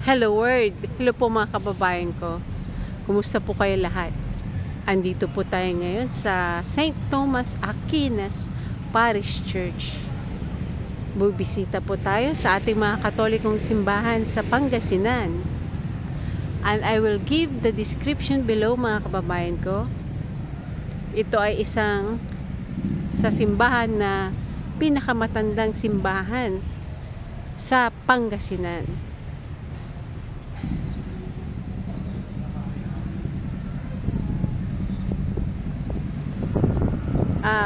Hello world! Hello po mga kababayan ko. Kumusta po kayo lahat? Andito po tayo ngayon sa St. Thomas Aquinas Parish Church. Bubisita po tayo sa ating mga Katolikong simbahan sa Pangasinan. And I will give the description below mga kababayan ko. Ito ay isang sa simbahan na pinakamatandang simbahan sa Pangasinan.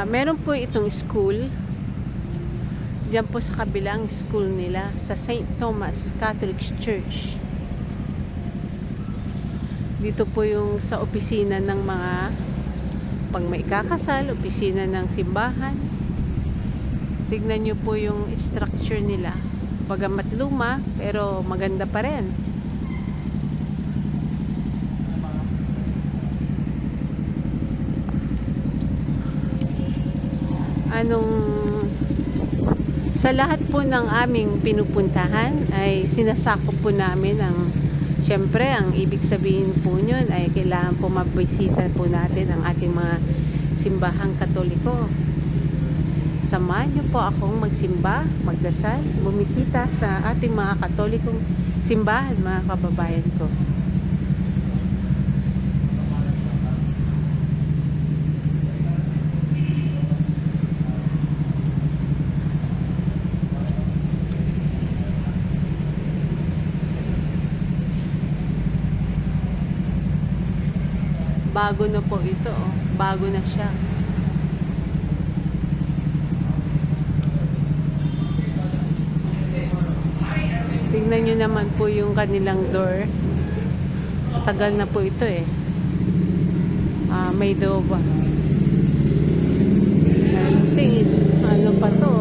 Meron po itong school. Diyan po sa kabilang school nila sa St. Thomas Catholic Church. Dito po yung sa opisina ng mga pang may kakasal, opisina ng simbahan. Tignan nyo po yung structure nila. Bagamat luma, pero maganda pa rin. Sa lahat po ng aming pinupuntahan ay sinasakop po namin syempre ang ibig sabihin po nyon ay kailangan po mabisita po natin ang ating mga simbahang Katoliko. Samahan nyo po akong magsimba, magdasal, bumisita sa ating mga Katolikong simbahan, mga kababayan ko. Bago na po ito, oh. Bago na siya. Tingnan nyo naman po yung kanilang door. Tagal na po ito eh. May doba. I think is, ano pa to,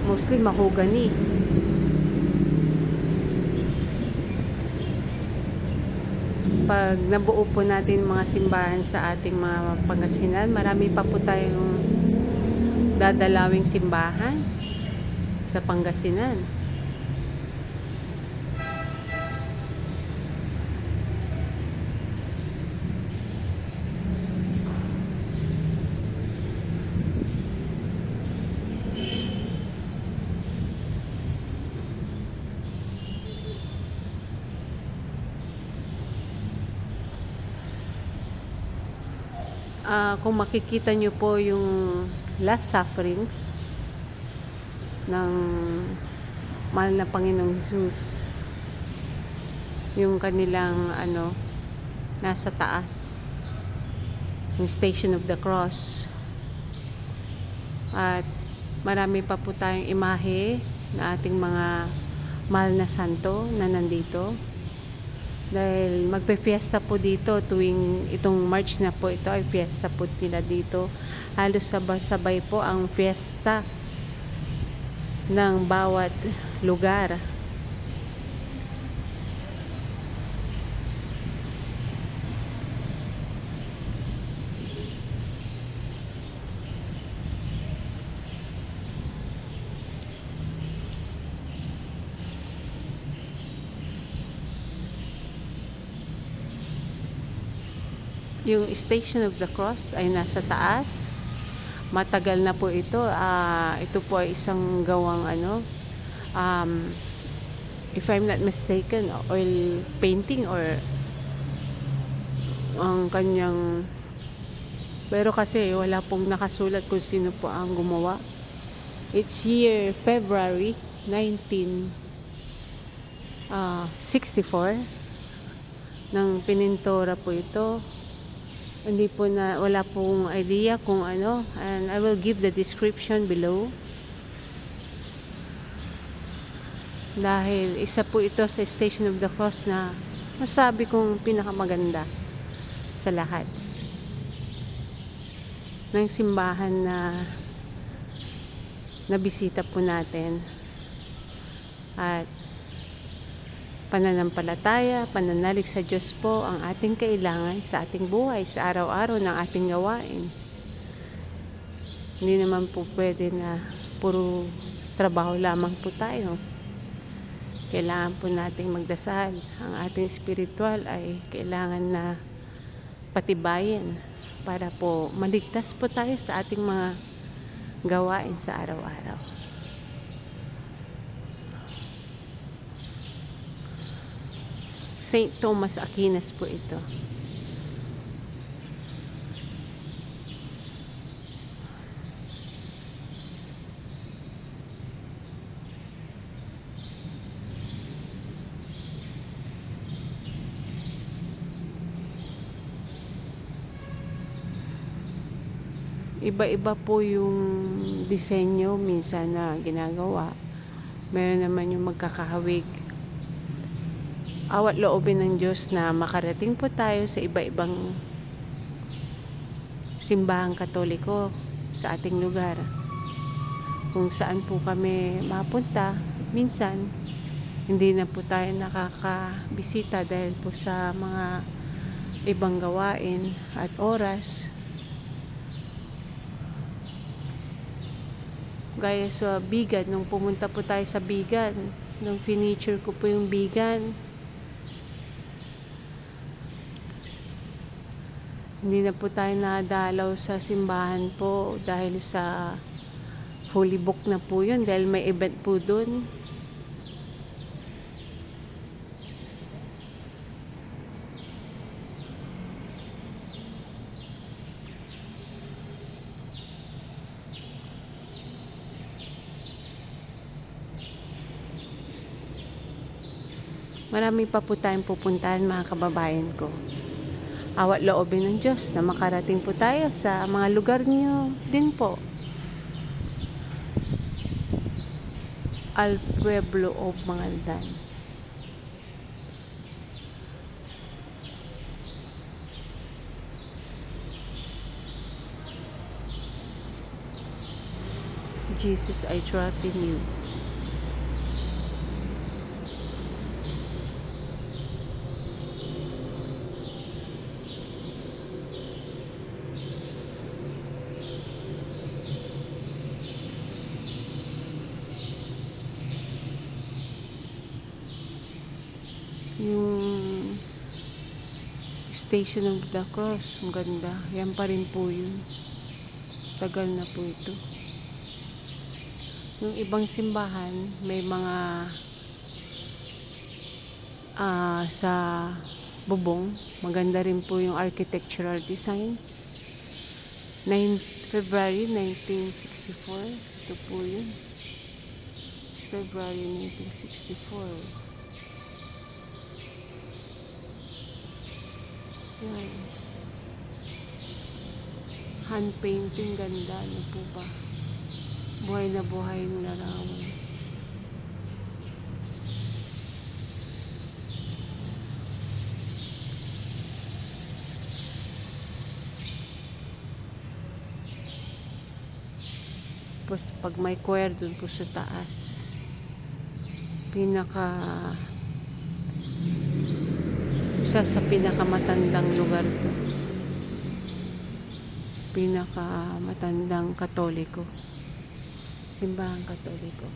mostly mahogany. Pag nabuo po natin mga simbahan sa ating mga Pangasinan, marami pa po tayong dadalawing simbahan sa Pangasinan. Kung makikita nyo po yung last sufferings ng mahal na Panginoong Jesus, yung kanilang nasa taas, yung Station of the Cross, at marami pa po tayong imahe na ating mga mahal na santo na nandito. Dahil magpe-fiesta po dito tuwing itong March na po ito ay fiesta po nila dito. Halos sabay-sabay po ang fiesta ng bawat lugar. Yung Station of the Cross ay nasa taas. Matagal na po ito. Ito po ay isang gawang if I'm not mistaken, oil painting or ang kanyang, pero kasi wala pong nakasulat kung sino po ang gumawa. It's year February 1964 nang pinintura po ito. Wala pong idea kung ano, and I will give the description below. Dahil isa po ito sa Station of the Cross na masabi kong pinakamaganda sa lahat ng simbahan na nabisita po natin. At pananampalataya, pananalig sa Diyos po ang ating kailangan sa ating buhay, sa araw-araw ng ating gawain. Hindi naman po pwede na puro trabaho lamang po tayo. kailangan po nating magdasal. Ang ating spiritual ay kailangan na patibayin para po maligtas po tayo sa ating mga gawain sa araw-araw. St. Thomas Aquinas po ito. Iba-iba po yung disenyo minsan na ginagawa. Meron naman yung magkakahawig. Awat loobin ng Diyos na makarating po tayo sa iba-ibang simbahang Katoliko sa ating lugar. Kung saan po kami mapunta, minsan hindi na po tayo nakakabisita dahil po sa mga ibang gawain at oras. Gaya sa Bigan, nung pumunta po tayo sa Bigan, nung finiture ko po yung Bigan, hindi na po tayo nadalaw sa simbahan po dahil sa fully book na po yun dahil may event po dun. Marami pa po tayong pupuntahan mga kababayan ko. Awat loobin ng Diyos na makarating po tayo sa mga lugar niyo din po. Al Pueblo of Mangaldan. Jesus, I trust in you. Yung Station of the Cross, ang ganda. Yan pa rin po yun. Tagal na po ito. Yung ibang simbahan, may mga sa bubong. Maganda rin po yung architectural designs. 9 February 1964. Ito po yun. February 1964. Yan. Hand painting, ganda. Ano po ba? Buhay na buhay yung larawan. Tapos pag may choir dun po sa taas, isa sa pinakamatandang lugar to, pinakamatandang Katoliko, simbahang Katoliko.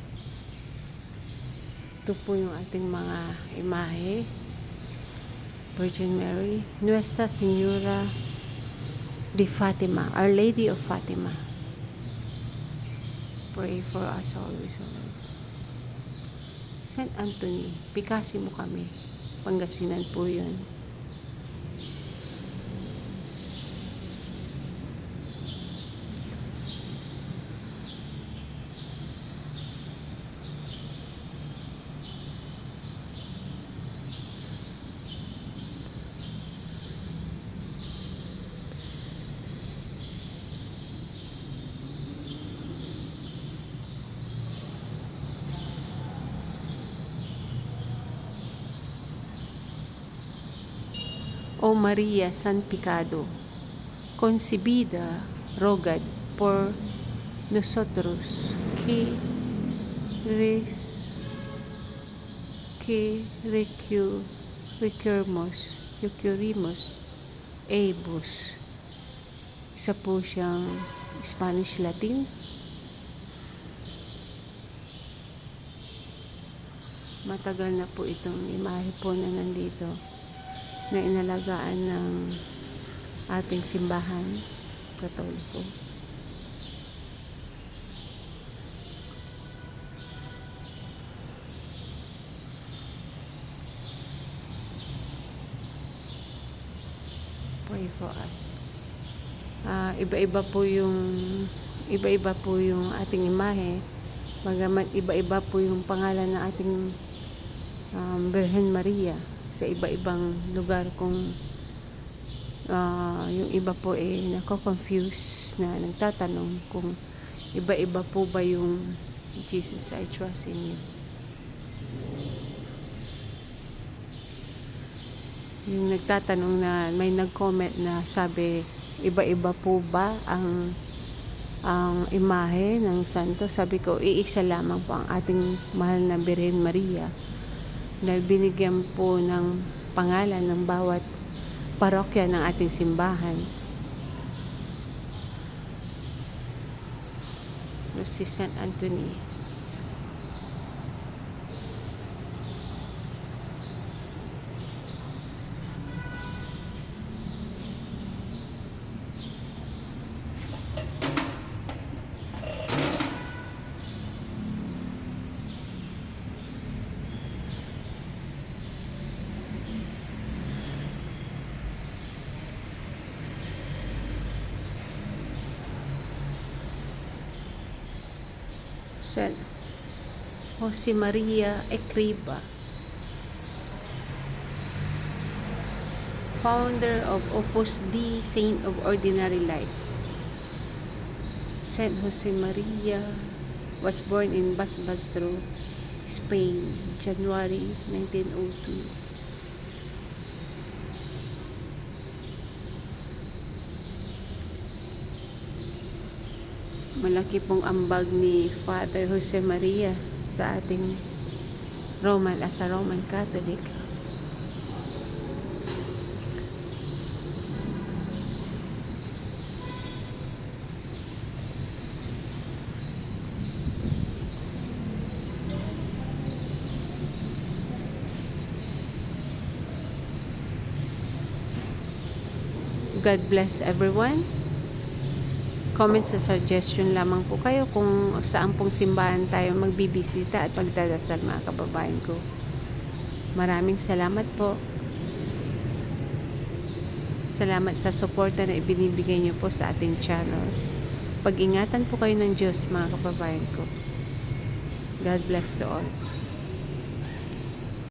Ito po yung ating mga imahe. Virgin Mary, Nuestra Señora de Fatima, Our Lady of Fatima, pray for us always, O Lord. Saint Anthony, pikasi mo kami. Pangasinan po yun. O María San Picado, concebida, rogad por nosotros que requerimos ebus. Isa po siyang Spanish-Latin. Matagal na po itong imahe po na nandito na inalagaan ng ating simbahan Katoliko. Pray for us. Iba-iba po yung ating imahe. Bagamat iba-iba po yung pangalan ng ating Birhen Maria sa iba-ibang lugar, kung yung iba po nako-confuse na nagtatanong kung iba-iba po ba yung Jesus I Trust in You. Yung nagtatanong na may nag-comment na sabi, iba-iba po ba ang imahe ng santo? Sabi ko, iisa lamang po ang ating mahal na Birhen Maria, dahil binigyan po ng pangalan ng bawat parokya ng ating simbahan. Si St. Anthony. San Jose Maria Escriba, founder of Opus Dei, Saint of Ordinary Life. Saint Jose Maria was born in Barbastro, Spain, January 1902. Malaki pong ambag ni Father Jose Maria sa ating sa Roman Catholic. God bless everyone. Comment sa suggestion lamang po kayo kung saan pong simbahan tayo magbibisita at magdadasal, mga kababayan ko. Maraming salamat po. Salamat sa suporta na ibinibigay niyo po sa ating channel. Pag-ingatan po kayo ng Diyos, mga kababayan ko. God bless to all.